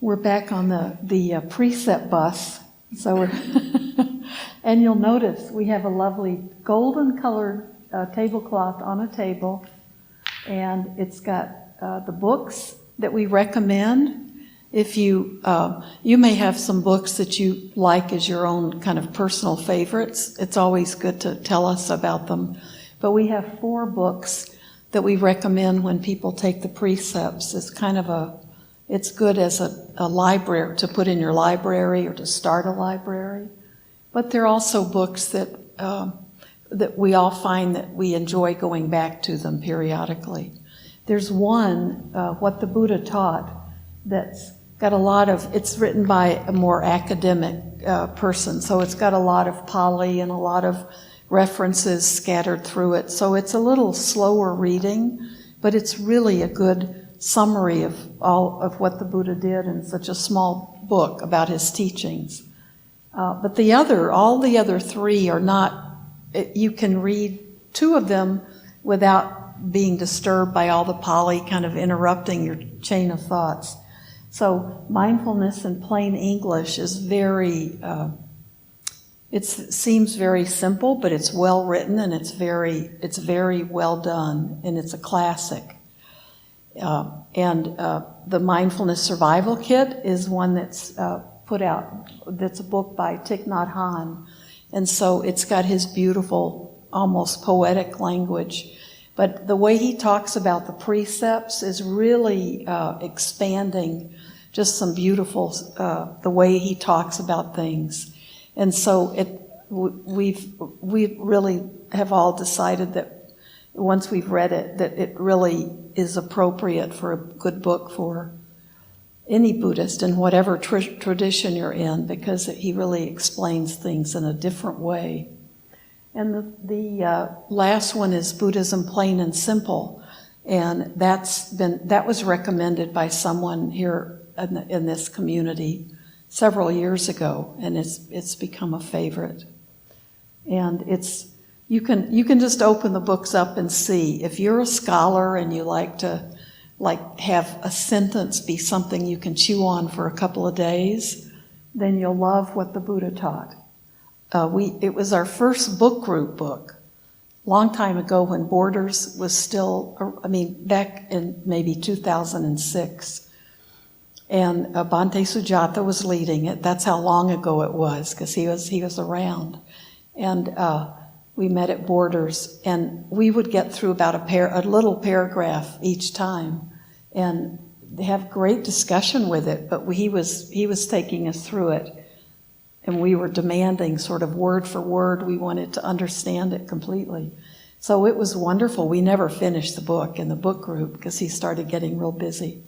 We're back on the Precept bus, so we're and you'll notice we have a lovely golden colored tablecloth on a table, and it's got the books that we recommend. If you may have some books that you like as your own kind of personal favorites. It's always good to tell us about them. But we have 4 books that we recommend when people take the Precepts. It's good as a library, to put in your library or to start a library. But there are also books that we all find that we enjoy going back to them periodically. There's one, What the Buddha Taught, that's got a lot of, it's written by a more academic person, so it's got a lot of Pali and a lot of references scattered through it. So it's a little slower reading, but it's really a good summary of all of what the Buddha did in such a small book about his teachings. But all the other 3 are not, you can read 2 of them without being disturbed by all the Pali kind of interrupting your chain of thoughts. So mindfulness in plain English is very, it seems very simple, but it's well written and it's very well done, and it's a classic. And the Mindfulness Survival Kit is one that's put out, that's a book by Thich Nhat Hanh. And so it's got his beautiful, almost poetic language. But the way he talks about the precepts is really expanding just some beautiful, the way he talks about things. And so we really have all decided that once we've read it, that it really is appropriate for a good book for any Buddhist in whatever tradition you're in, because he really explains things in a different way. And the last one is Buddhism Plain and Simple, and that was recommended by someone here in this community several years ago, and it's become a favorite. And you can just open the books up and see. If you're a scholar and you like to have a sentence be something you can chew on for a couple of days, then you'll love What the Buddha Taught. It was our first book group book, long time ago when Borders was still, back in maybe 2006. And Bhante Sujata was leading it. That's how long ago it was, because he was around. And we met at Borders, and we would get through about a little paragraph each time, and have great discussion with it. But he was taking us through it, and we were demanding sort of word for word. We wanted to understand it completely. So it was wonderful. We never finished the book in the book group because he started getting real busy.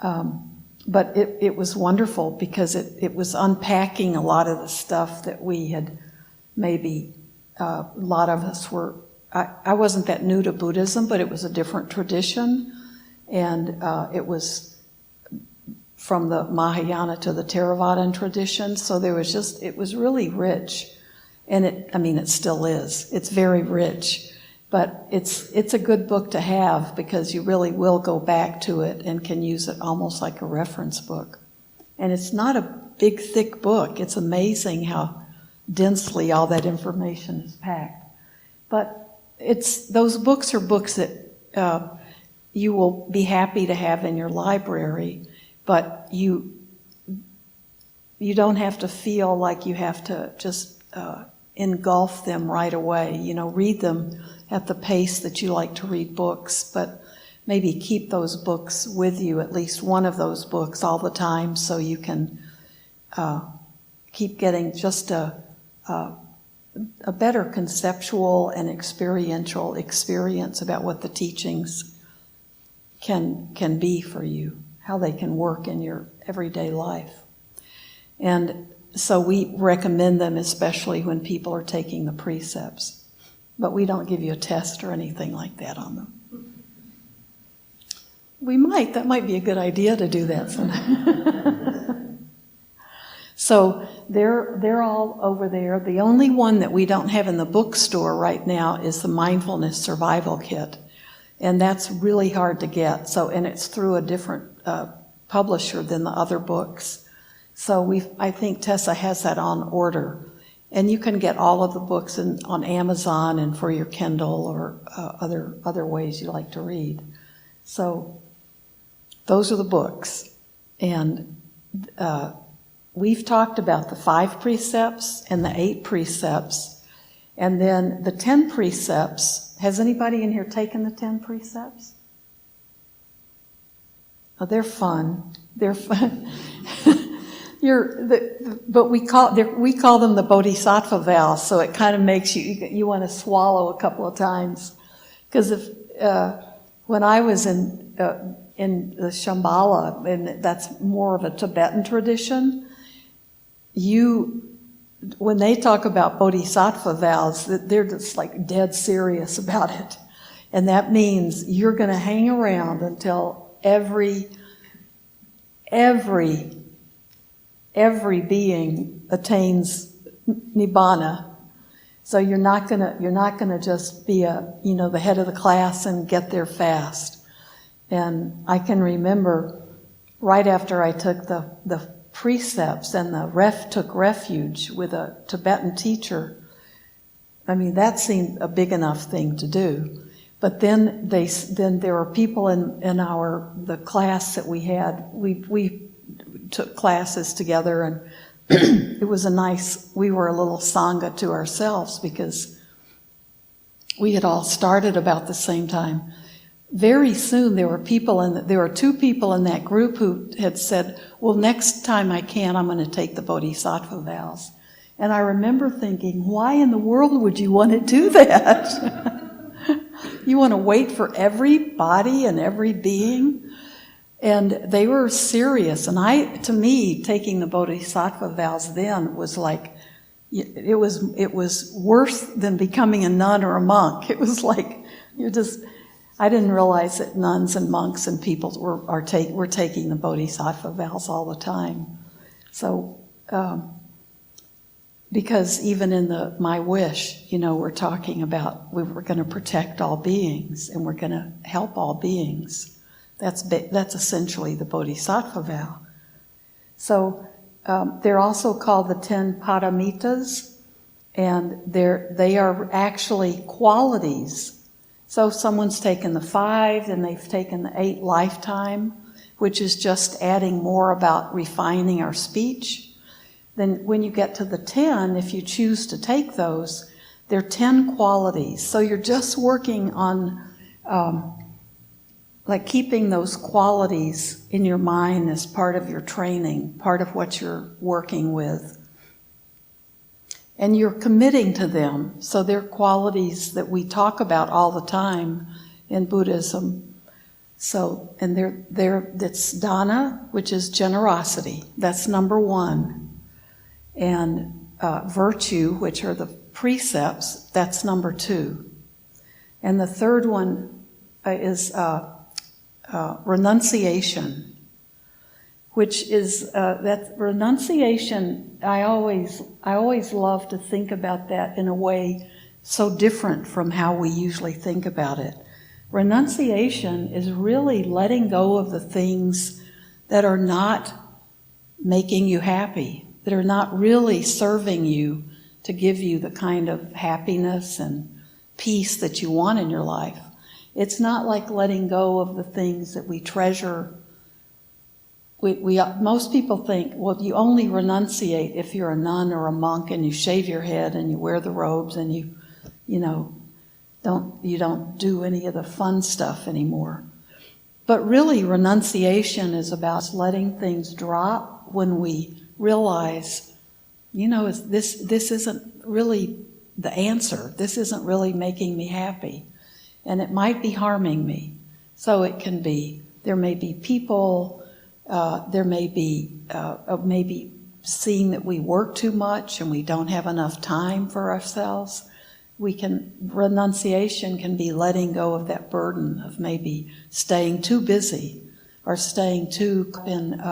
But it was wonderful because it was unpacking a lot of the stuff that we had maybe. A lot of us were, I wasn't that new to Buddhism, but it was a different tradition, and it was from the Mahayana to the Theravadan tradition, so it was really rich, and it still is. It's very rich, but it's a good book to have because you really will go back to it and can use it almost like a reference book. And it's not a big, thick book. It's amazing how densely all that information is packed. But those books are books that you will be happy to have in your library, but you don't have to feel like you have to just engulf them right away. Read them at the pace that you like to read books, but maybe keep those books with you, at least one of those books all the time, so you can keep getting just a better conceptual and experiential experience about what the teachings can be for you, how they can work in your everyday life. And so we recommend them especially when people are taking the precepts. But we don't give you a test or anything like that on them. That might be a good idea to do that sometime. So they're all over there. The only one that we don't have in the bookstore right now is the Mindfulness Survival Kit. And that's really hard to get. And it's through a different publisher than the other books. So I think Tessa has that on order. And you can get all of the books on Amazon and for your Kindle or other ways you like to read. So those are the books. And we've talked about the 5 precepts and the 8 precepts. And then the 10 precepts. Has anybody in here taken the 10 precepts? Oh, they're fun. They're fun. But we call them the Bodhisattva vows, so it kind of makes you want to swallow a couple of times. Because when I was in the Shambhala, and that's more of a Tibetan tradition, when they talk about Bodhisattva vows, they're just like dead serious about it. And that means you're going to hang around until every being attains nibbana. So you're not gonna just be the head of the class and get there fast. And I can remember right after I took the precepts and took refuge with a Tibetan teacher. I mean, that seemed a big enough thing to do. But then there were people in the class that we had. We took classes together, and it was we were a little sangha to ourselves because we had all started about the same time. Very soon there were 2 people in that group who had said, well, next time I can, I'm going to take the Bodhisattva vows. And I remember thinking, why in the world would you want to do that? You want to wait for every body and every being? And they were serious. And to me, taking the Bodhisattva vows then was like, it was worse than becoming a nun or a monk. It was like, I didn't realize that nuns and monks and people were taking the Bodhisattva vows all the time. So, because even in my wish, we're talking about we were going to protect all beings and we're going to help all beings. That's essentially the Bodhisattva vow. So they're also called the 10 paramitas, and they are actually qualities. So if someone's taken the 5, and they've taken the 8 lifetime, which is just adding more about refining our speech. Then when you get to the 10, if you choose to take those, they're 10 qualities. So you're just working on like keeping those qualities in your mind as part of your training, part of what you're working with. And you're committing to them. So they're qualities that we talk about all the time in Buddhism. So, and that's dana, which is generosity. That's number 1. And virtue, which are the precepts, that's number 2. And the third one is renunciation, which is that renunciation. I always love to think about that in a way so different from how we usually think about it. Renunciation is really letting go of the things that are not making you happy, that are not really serving you to give you the kind of happiness and peace that you want in your life. It's not like letting go of the things that we treasure. Most people think, well, you only renunciate if you're a nun or a monk and you shave your head and you wear the robes and you don't do any of the fun stuff anymore. But really, renunciation is about letting things drop when we realize, this isn't really the answer. This isn't really making me happy. And it might be harming me. So it can be, there may be people, there may be maybe seeing that we work too much and we don't have enough time for ourselves. Renunciation can be letting go of that burden of maybe staying too busy or staying too in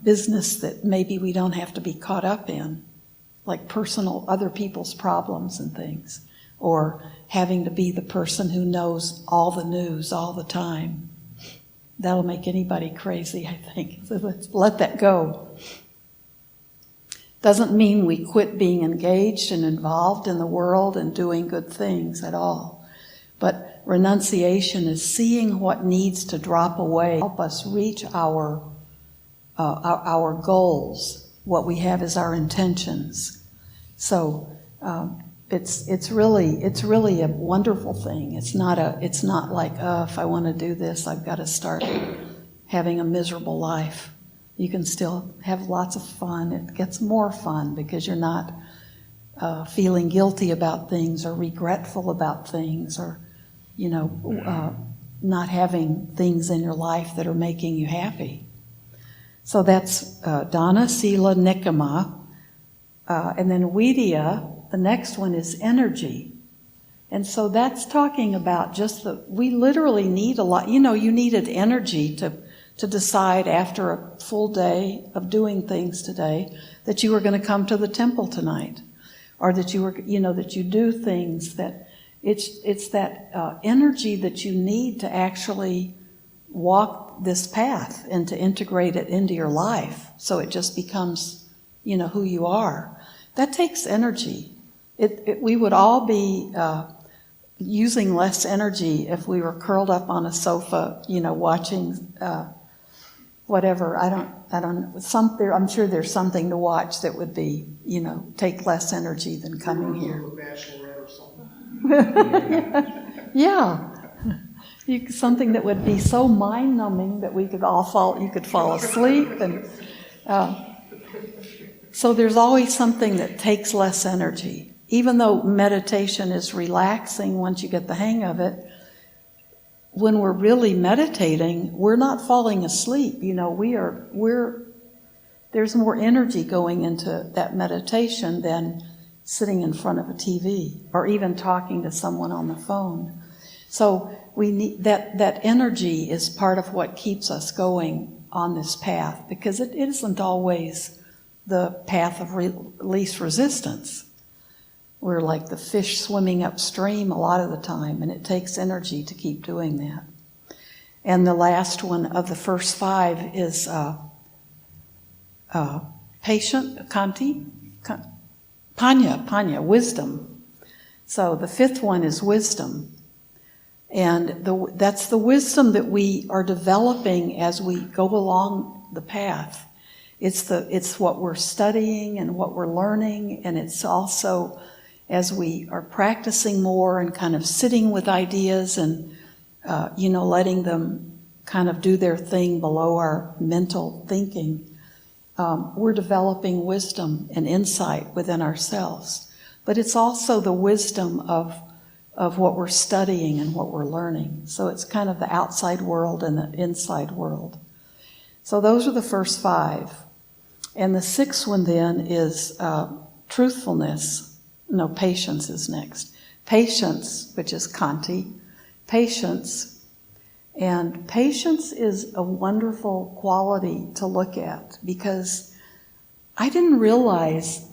business that maybe we don't have to be caught up in, like other people's problems and things, or having to be the person who knows all the news all the time. That'll make anybody crazy, I think. So let's let that go. Doesn't mean we quit being engaged and involved in the world and doing good things at all. But renunciation is seeing what needs to drop away, help us reach our goals. What we have is our intentions. So it's really a wonderful thing. It's not like if I want to do this, I've got to start having a miserable life. You can still have lots of fun. It gets more fun because you're not feeling guilty about things or regretful about things or, not having things in your life that are making you happy. So that's dana, sila, nikama. And then vidya, the next one is energy. And so that's talking about we literally need a lot. You needed energy to decide after a full day of doing things today that you were going to come to the temple tonight, or that that you do things that it's that energy that you need to actually walk this path and to integrate it into your life so it just becomes, who you are. That takes energy. We would all be using less energy if we were curled up on a sofa, watching whatever. I don't know. I'm sure there's something to watch that would be, take less energy than coming here. Yeah. Something that would be so mind-numbing that you could fall asleep. And so there's always something that takes less energy. Even though meditation is relaxing once you get the hang of it, when we're really meditating, we're not falling asleep. There's more energy going into that meditation than sitting in front of a TV or even talking to someone on the phone. So we need that energy is part of what keeps us going on this path, because it isn't always the path of least resistance. We're like the fish swimming upstream a lot of the time, and it takes energy to keep doing that. And the last one of the first 5 is patient, kanti, panya, wisdom. So the 5th one is wisdom. And that's the wisdom that we are developing as we go along the path. It's what we're studying and what we're learning, and it's also as we are practicing more and kind of sitting with ideas and letting them kind of do their thing below our mental thinking. We're developing wisdom and insight within ourselves. But it's also the wisdom of what we're studying and what we're learning. So it's kind of the outside world and the inside world. So those are the first 5. And the 6th one then is truthfulness. No, patience is next. Patience, which is kanti. Patience. And patience is a wonderful quality to look at, because I didn't realize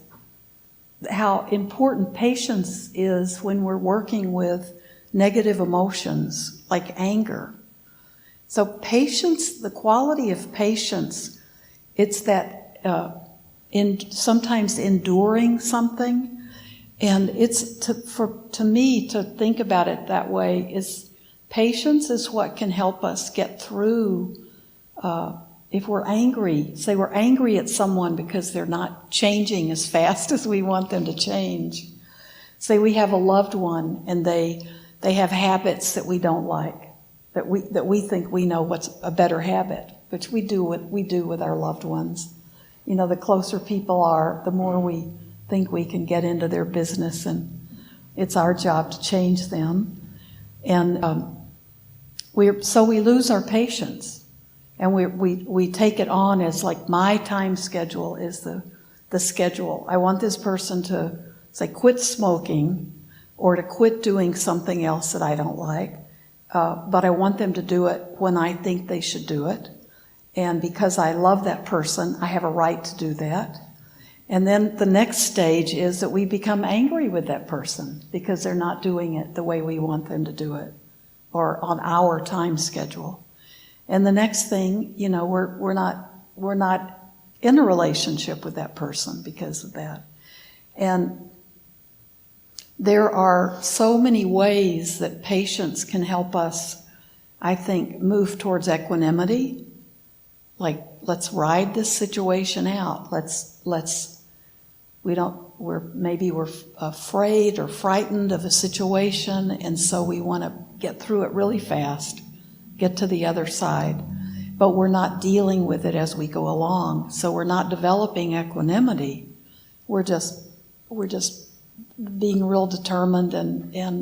how important patience is when we're working with negative emotions like anger. So patience, the quality of patience, it's that sometimes enduring something. And it's to me to think about it that way is patience is what can help us get through. If we're angry, say we're angry at someone because they're not changing as fast as we want them to change. Say we have a loved one and they have habits that we don't like, that we think we know what's a better habit, which we do with our loved ones. The closer people are, the more we think we can get into their business, and it's our job to change them. And we lose our patience, and we take it on as like my time schedule is the schedule. I want this person to say quit smoking or to quit doing something else that I don't like, but I want them to do it when I think they should do it. And because I love that person, I have a right to do that. And then the next stage is that we become angry with that person because they're not doing it the way we want them to do it or on our time schedule. And the next thing, we're not in a relationship with that person because of that. And there are so many ways that patience can help us, I think, move towards equanimity. Like, let's ride this situation out. We're afraid or frightened of a situation, and so we want to get through it really fast, get to the other side. But we're not dealing with it as we go along. So we're not developing equanimity. We're just being real determined and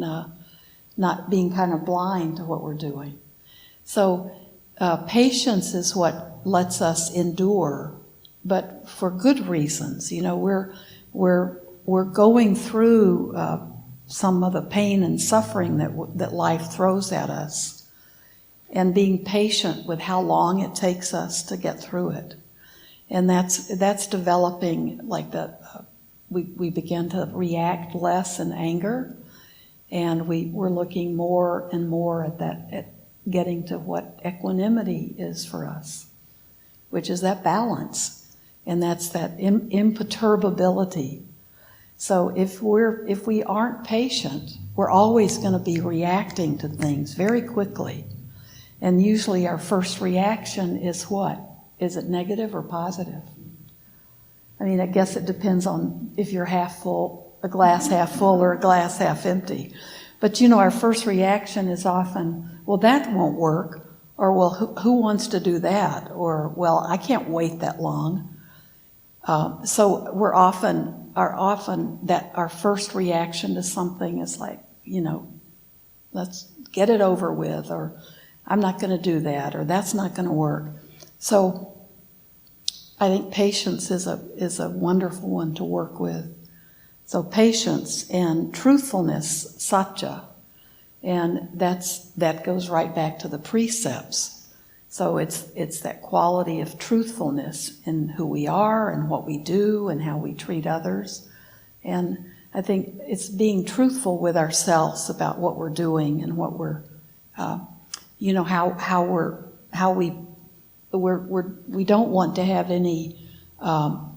not being kind of blind to what we're doing. So patience is what lets us endure, but for good reasons. We're going through some of the pain and suffering that life throws at us, and being patient with how long it takes us to get through it. And that's developing, like we begin to react less in anger, and we're looking more and more at getting to what equanimity is for us, which is that balance, and that's that imperturbability. So if we aren't patient, we're always going to be reacting to things very quickly. And usually our first reaction is what? Is it negative or positive? I mean, I guess it depends on if you're half full, a glass half full, or a glass half empty. But our first reaction is often, well, that won't work, or well, who wants to do that? Or, well, I can't wait that long. So our first reaction to something is like, let's get it over with, or I'm not going to do that, or that's not going to work. So I think patience is a wonderful one to work with. So patience and truthfulness, satya, and that goes right back to the precepts. So it's that quality of truthfulness in who we are and what we do and how we treat others. And I think it's being truthful with ourselves about what we're doing and what we're, we don't want to have any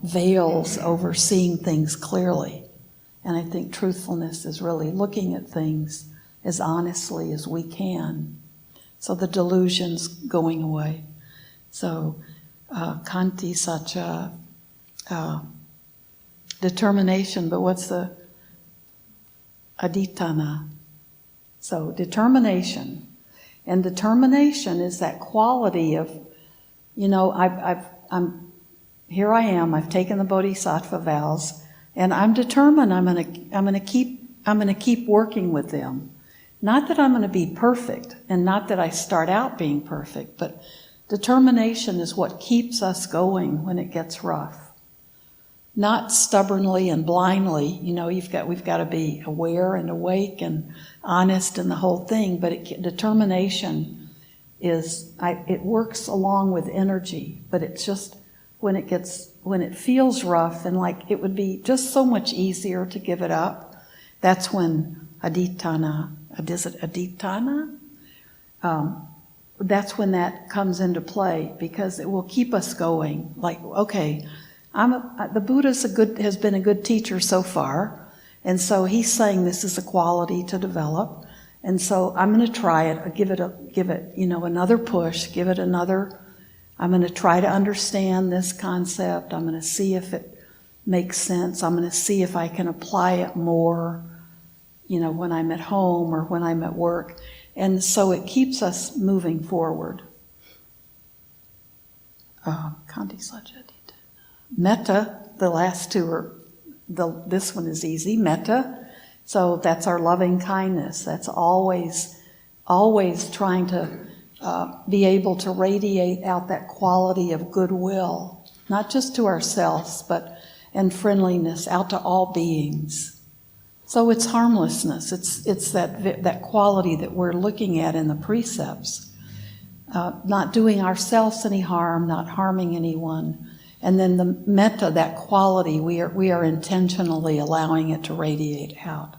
veils over seeing things clearly. And I think truthfulness is really looking at things as honestly as we can. So the delusion's going away. So kanti satya, determination, but what's the aditana? So determination. And determination is that quality of, here I am, I've taken the Bodhisattva vows, and I'm determined I'm going to keep working with them. Not that I'm going to be perfect, and not that I start out being perfect, but determination is what keeps us going when it gets rough. Not stubbornly and blindly, we've got to be aware and awake and honest in the whole thing, but determination it works along with energy, but it's just when it feels rough and like it would be just so much easier to give it up, that's when aditana, that's when that comes into play, because it will keep us going. Like, okay, the Buddha has been a good teacher so far, and so he's saying this is a quality to develop, and so I'm going to try it, give it another push, give it another. I'm going to try to understand this concept. I'm going to see if it makes sense. I'm going to see if I can apply it more, when I'm at home or when I'm at work. And so it keeps us moving forward. Kanti Satya. Metta, the last two are, this one is easy, metta. So that's our loving kindness. That's always trying to be able to radiate out that quality of goodwill, not just to ourselves, and friendliness out to all beings. So it's harmlessness. It's that quality that we're looking at in the precepts. Not doing ourselves any harm, not harming anyone. And then the metta, that quality, we are intentionally allowing it to radiate out.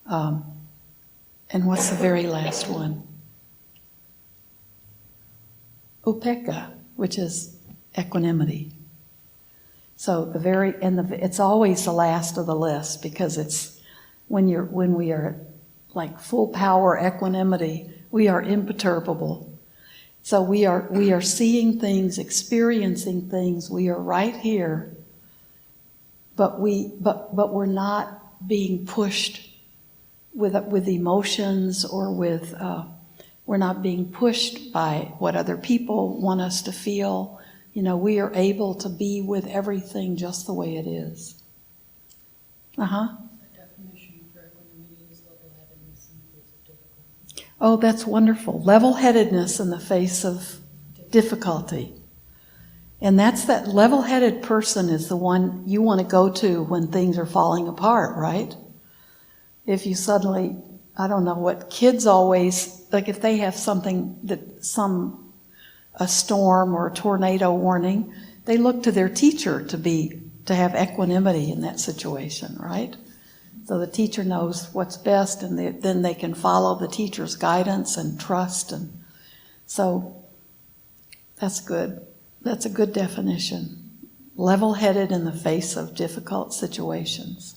And what's the very last one? upekkha, which is equanimity. So it's always the last of the list, because it's when we are at like full power equanimity, we are imperturbable. So we are seeing things, experiencing things. We are right here, but we're not being pushed with emotions, or we're not being pushed by what other people want us to feel. We are able to be with everything just the way it is. The definition for equanimity is level-headedness in the face of difficulty. Oh, that's wonderful. Level-headedness in the face of difficulty. And that's that level-headed person is the one you want to go to when things are falling apart, right? If you suddenly, I don't know what kids always, like if they have something a storm or a tornado warning, they look to their teacher to have equanimity in that situation, right? So the teacher knows what's best, and then they can follow the teacher's guidance and trust. And so that's good. That's a good definition. Level-headed in the face of difficult situations.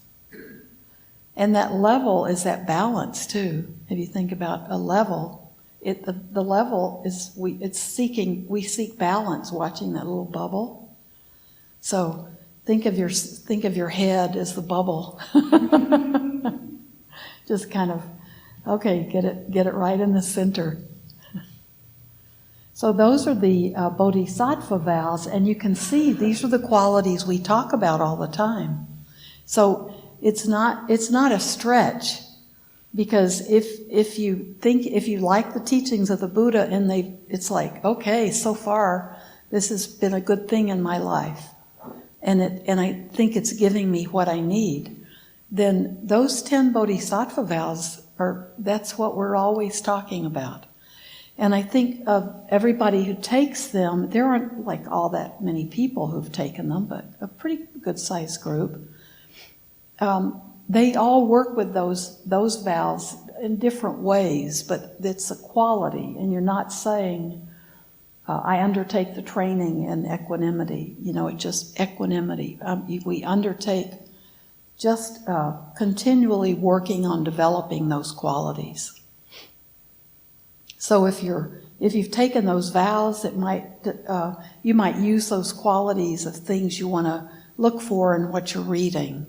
And that level is that balance too. If you think about a level, the level is we seek balance, watching that little bubble. So think of your head as the bubble. Just kind of, okay, get it right in the center. So those are the Bodhisattva vows, and you can see these are the qualities we talk about all the time. So it's not a stretch. Because if you like the teachings of the Buddha, and it's like, okay, so far this has been a good thing in my life, and I think it's giving me what I need, then those 10 Bodhisattva vows that's what we're always talking about. And I think of everybody who takes them, there aren't like all that many people who've taken them, but a pretty good sized group. They all work with those vows in different ways, but it's a quality, and you're not saying, I undertake the training in equanimity. It's just equanimity. We undertake just continually working on developing those qualities. So if you've taken those vows, you might use those qualities of things you want to look for in what you're reading.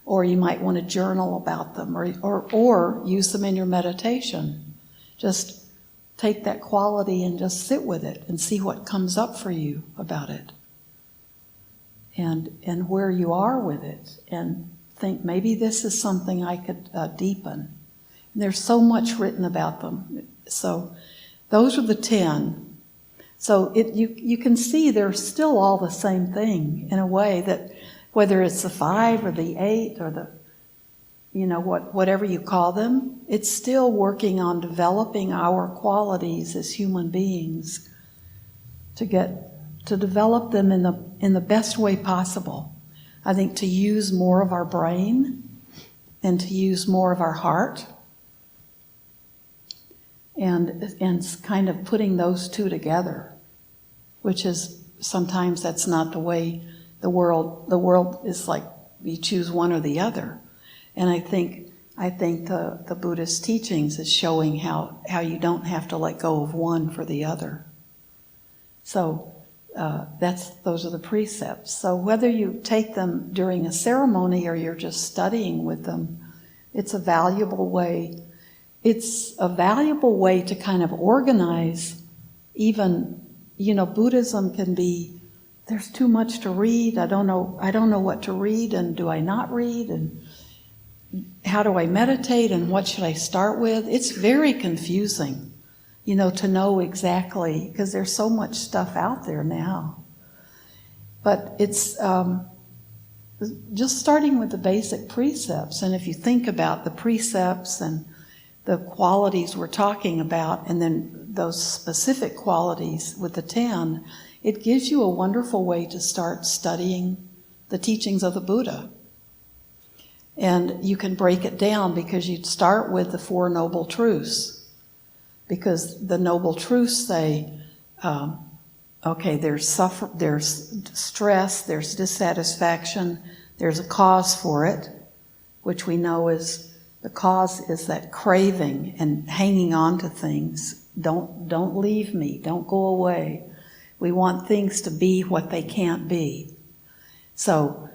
Or you might want to journal about them, or use them in your meditation. Just take that quality and just sit with it and see what comes up for you about it. And where you are with it. And think, maybe this is something I could deepen. And there's so much written about them. So those are the 10. So you can see they're still all the same thing in a way, that whether it's the 5 or the 8 or the, whatever you call them, it's still working on developing our qualities as human beings to develop them in the best way possible. I think to use more of our brain and to use more of our heart, and kind of putting those two together, which is sometimes that's not the way. The world is like you choose one or the other. And I think the Buddhist teachings is showing how you don't have to let go of one for the other. So those are the precepts. So whether you take them during a ceremony or you're just studying with them, it's a valuable way. It's a valuable way to kind of organize. Even Buddhism can be, there's too much to read. I don't know what to read, and do I not read, and how do I meditate, and what should I start with? It's very confusing, to know exactly, because there's so much stuff out there now. But it's just starting with the basic precepts. And if you think about the precepts and the qualities we're talking about, and then those specific qualities with the 10, it gives you a wonderful way to start studying the teachings of the Buddha. And you can break it down, because you'd start with the 4 Noble Truths. Because the Noble Truths say, okay, there's stress, there's dissatisfaction, there's a cause for it, which we know is the cause is that craving and hanging on to things. Don't leave me, don't go away. We want things to be what they can't be. So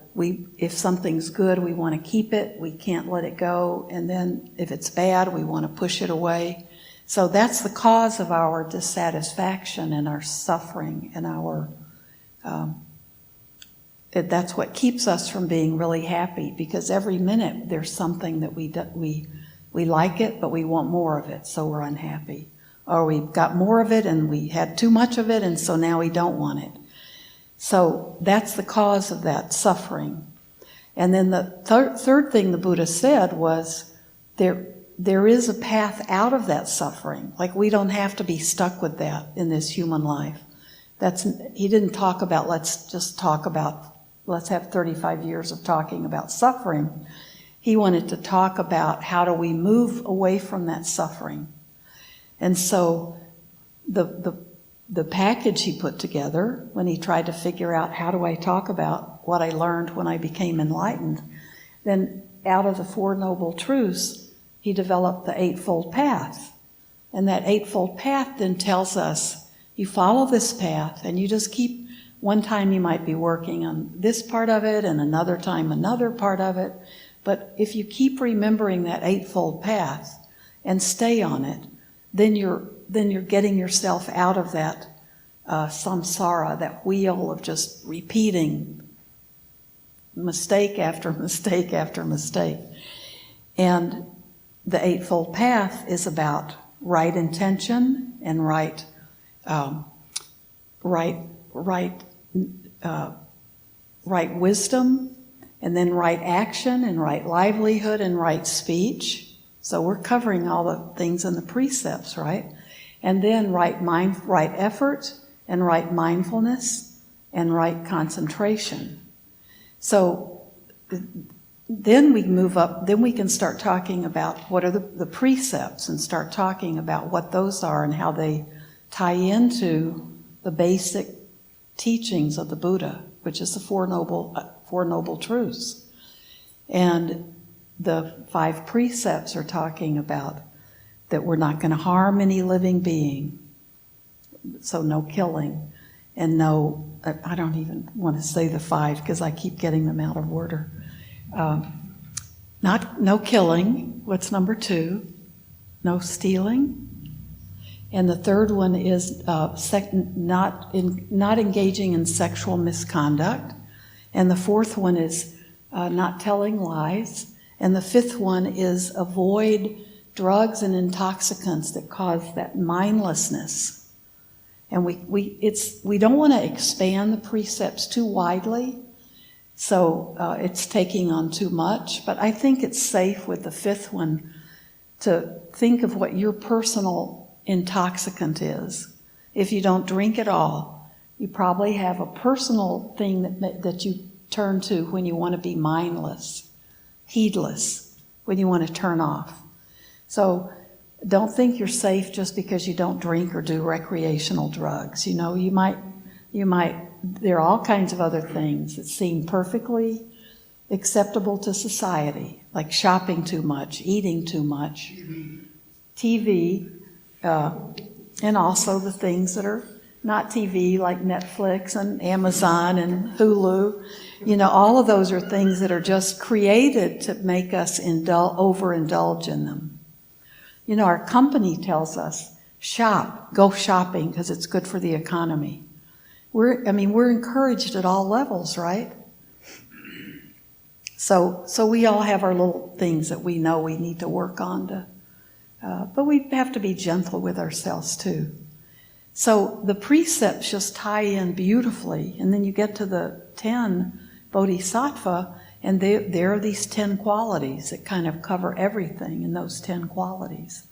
if something's good, we want to keep it, we can't let it go, and then if it's bad, we want to push it away. So that's the cause of our dissatisfaction and our suffering and that's what keeps us from being really happy, because every minute there's something that we like it, but we want more of it, so we're unhappy. Or we've got more of it and we had too much of it, and so now we don't want it. So that's the cause of that suffering. And then the third thing the Buddha said was there is a path out of that suffering. Like, we don't have to be stuck with that in this human life. He didn't talk about let's have 35 years of talking about suffering. He wanted to talk about how do we move away from that suffering. And so the package he put together when he tried to figure out how do I talk about what I learned when I became enlightened, then out of the Four Noble Truths, he developed the Eightfold Path. And that Eightfold Path then tells us, you follow this path and you just keep, one time you might be working on this part of it and another time another part of it. But if you keep remembering that Eightfold Path and stay on it, then you're getting yourself out of that samsara, that wheel of just repeating mistake after mistake after mistake. And the Eightfold Path is about right intention and right wisdom, and then right action and right livelihood and right speech. So we're covering all the things in the precepts, right? And then right effort and right mindfulness and right concentration. So then we move up, then we can start talking about what are the precepts and start talking about what those are and how they tie into the basic teachings of the Buddha, which is the Four Noble Truths. And the 5 precepts are talking about that we're not going to harm any living being. So no killing and no, I don't even want to say the 5 because I keep getting them out of order. No killing. What's number 2? No stealing. And the third one is not engaging in sexual misconduct. And the fourth one is not telling lies. And the fifth one is avoid drugs and intoxicants that cause that mindlessness. And we don't want to expand the precepts too widely, so it's taking on too much. But I think it's safe with the fifth one to think of what your personal intoxicant is. If you don't drink at all, you probably have a personal thing that you turn to when you want to be mindless, heedless, when you want to turn off. So don't think you're safe just because you don't drink or do recreational drugs. You know, you might, there are all kinds of other things that seem perfectly acceptable to society, like shopping too much, eating too much, TV, and also the things that are not TV, like Netflix and Amazon and Hulu. You know, all of those are things that are just created to make us overindulge in them. You know, our company tells us, go shopping because it's good for the economy. We're encouraged at all levels, right? So we all have our little things that we know we need to work on but we have to be gentle with ourselves too. So the precepts just tie in beautifully, and then you get to the 10 Bodhisattva, and there are these 10 qualities that kind of cover everything in those 10 qualities.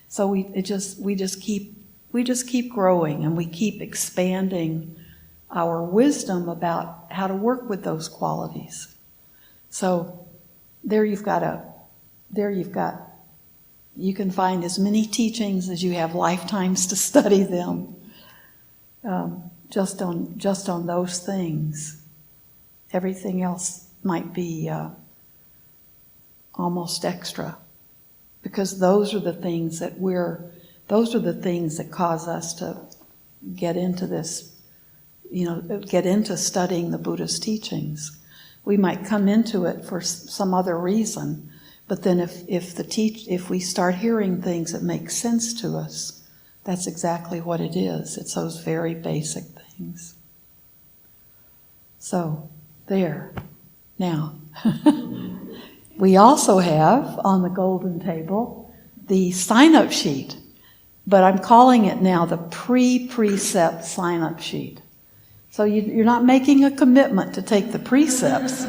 So we just keep growing, and we keep expanding our wisdom about how to work with those qualities. So you can find as many teachings as you have lifetimes to study them. just on those things. Everything else might be almost extra, because those are the things that cause us to get into this, get into studying the Buddha's teachings. We might come into it for some other reason, but then if we start hearing things that make sense to us, that's exactly what it is. It's those very basic things. So, there. Now, we also have on the golden table the sign-up sheet, but I'm calling it now the pre-precept sign-up sheet. So you're not making a commitment to take the precepts.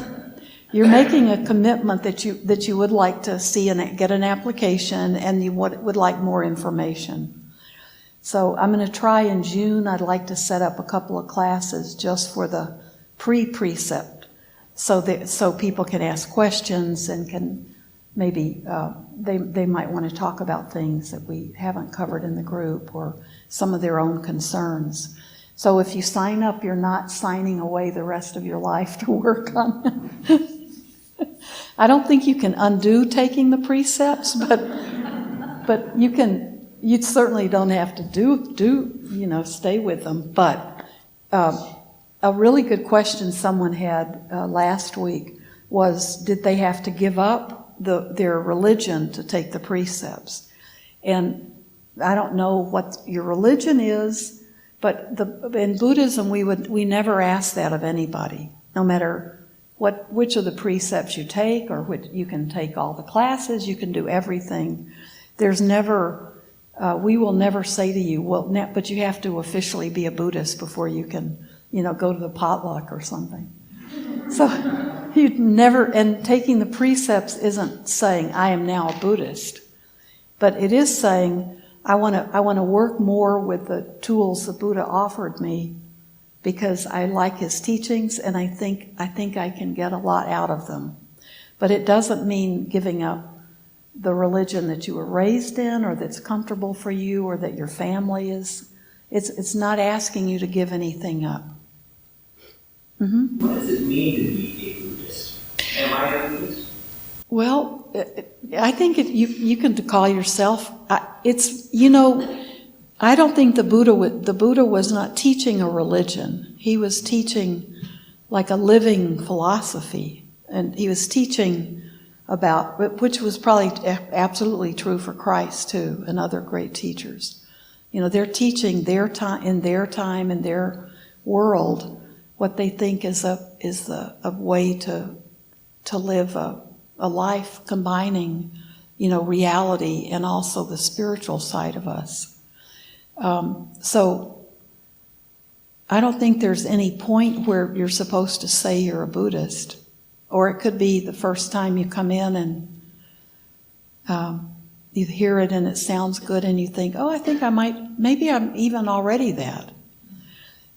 You're making a commitment that you would like to see and get an application, and you would like more information. So I'm going to try in June. I'd like to set up a couple of classes just for the pre-precept, so people can ask questions and can maybe they might want to talk about things that we haven't covered in the group or some of their own concerns. So if you sign up, you're not signing away the rest of your life to work on it. I don't think you can undo taking the precepts, but you certainly don't have to stay with them. But a really good question someone had last week was, did they have to give up their religion to take the precepts? And I don't know what your religion is, but in Buddhism we never ask that of anybody, no matter which of the precepts you take, or you can take all the classes, you can do everything. There's never, we will never say to you, but you have to officially be a Buddhist before you can, go to the potluck or something. So you'd never, and taking the precepts isn't saying I am now a Buddhist, but it is saying I want to work more with the tools the Buddha offered me, because I like his teachings and I think I can get a lot out of them. But it doesn't mean giving up the religion that you were raised in, or that's comfortable for you, or that your family is. It's not asking you to give anything up. Mm-hmm. What does it mean to be a Buddhist? Am I a Buddhist? Well, I think you can call yourself. I don't think the Buddha was not teaching a religion. He was teaching like a living philosophy, and he was teaching about, which was probably absolutely true for Christ too, and other great teachers. They're teaching their time in their world, what they think is a way to live a life combining, reality and also the spiritual side of us. So I don't think there's any point where you're supposed to say you're a Buddhist, or it could be the first time you come in and you hear it and it sounds good and you think, oh, I think maybe I'm even already that.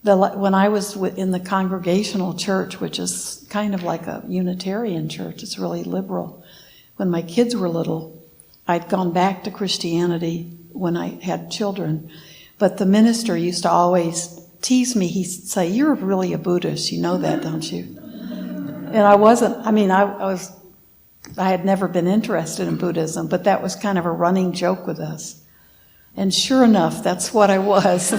When I was in the Congregational Church, which is kind of like a Unitarian church, it's really liberal. When my kids were little, I'd gone back to Christianity when I had children, but the minister used to always tease me. He'd say, "You're really a Buddhist, you know that, don't you?" And I wasn't. I had never been interested in Buddhism, but that was kind of a running joke with us. And sure enough, that's what I was.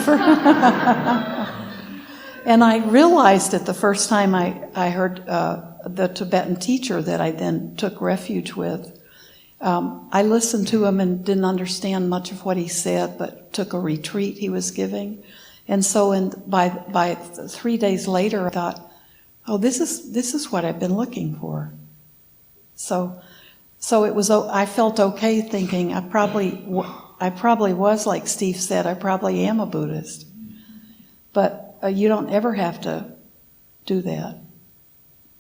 And I realized it the first time I heard the Tibetan teacher that I then took refuge with. I listened to him and didn't understand much of what he said, but took a retreat he was giving. And so by 3 days later, I thought, oh, this is what I've been looking for. So it was. I felt okay thinking I probably was, like Steve said, I probably am a Buddhist. But you don't ever have to do that.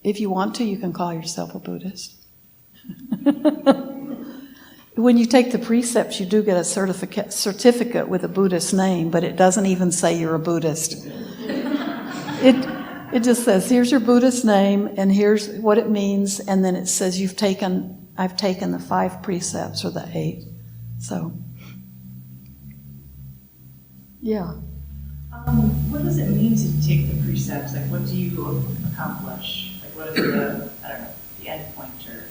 If you want to, you can call yourself a Buddhist. When you take the precepts, you do get a certificate with a Buddhist name, but it doesn't even say you're a Buddhist. It just says, here's your Buddhist name, and here's what it means, and then it says I've taken the 5 precepts or the 8. So, yeah. What does it mean to take the precepts? Like, what do you accomplish? Like, what is the, I don't know, the end point or?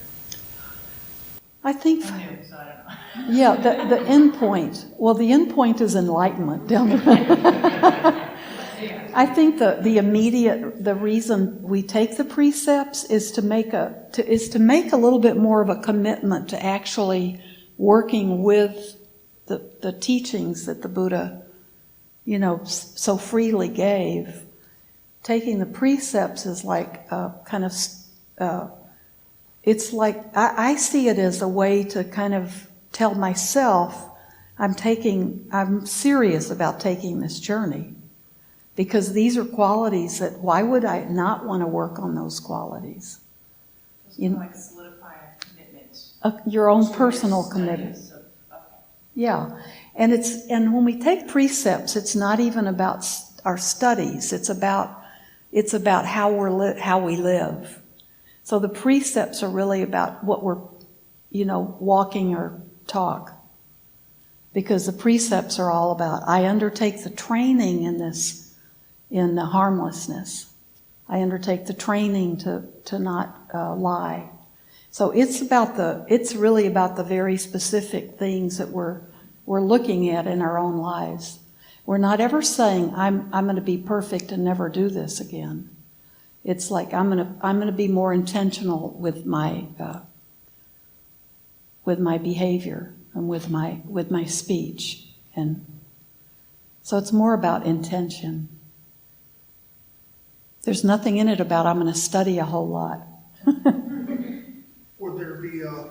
I think, I'm new, so I don't know. yeah, the end point. Well, the end point is enlightenment down the road. I think the reason we take the precepts is to make a little bit more of a commitment to actually working with the teachings that the Buddha, so freely gave. Taking the precepts is like kind of, it's like, I see it as a way to kind of tell myself I'm serious about taking this journey. Because these are qualities that, why would I not want to work on those qualities? It's kind of like solidify a commitment. Your own personal commitment. Yeah. And when we take precepts, it's not even about our studies. It's about how we live. So the precepts are really about what we're, walking or talk. Because the precepts are all about, I undertake the training in the harmlessness. I undertake the training to not lie. So it's really about the very specific things that we're looking at in our own lives. We're not ever saying I'm going to be perfect and never do this again. It's like I'm going to be more intentional with my behavior and with my speech, and so it's more about intention. There's nothing in it about I'm going to study a whole lot. Would there be a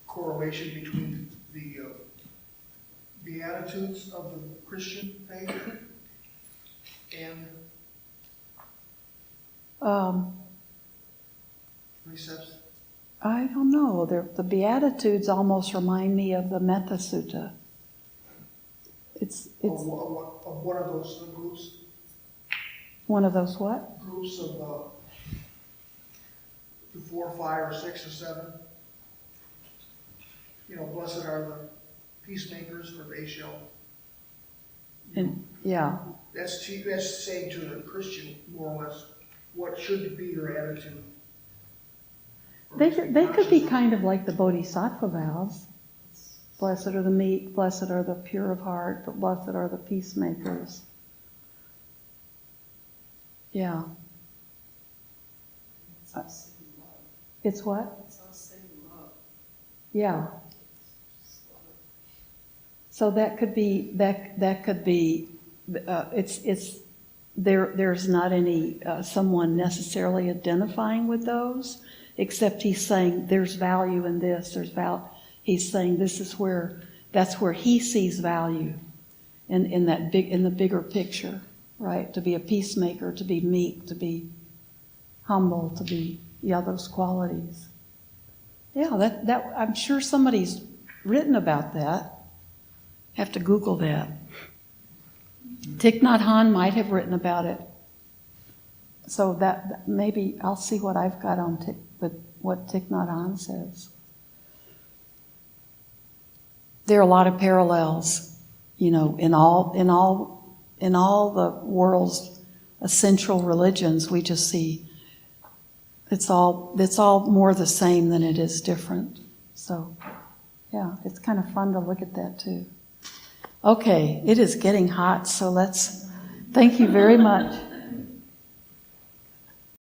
correlation between the Beatitudes of the Christian faith and precepts? I don't know. The Beatitudes almost remind me of the Metta Sutta. It's Of one of those groups? One of those what? Groups of the 4, 5, or 6, or 7. Blessed are the peacemakers, for they shall. And yeah. That's saying to the Christian, more or less, what should be their attitude. They could be kind of like the Bodhisattva vows. Blessed are the meek, blessed are the pure of heart, but blessed are the peacemakers. Yeah. It's what? It's all saying love. Yeah. So that could be it's there's not any someone necessarily identifying with those, except he's saying there's value in this. He's saying that's where he sees value in the bigger picture. Right, to be a peacemaker, to be meek, to be humble, to be those qualities. Yeah, that I'm sure somebody's written about that. Have to Google that. Thich Nhat Hanh might have written about it. So that maybe I'll see what I've got on with what Thich Nhat Hanh says. There are a lot of parallels, in all the world's essential religions. We just see it's all more the same than it is different. So, yeah, it's kind of fun to look at that too. Okay, it is getting hot, so thank you very much.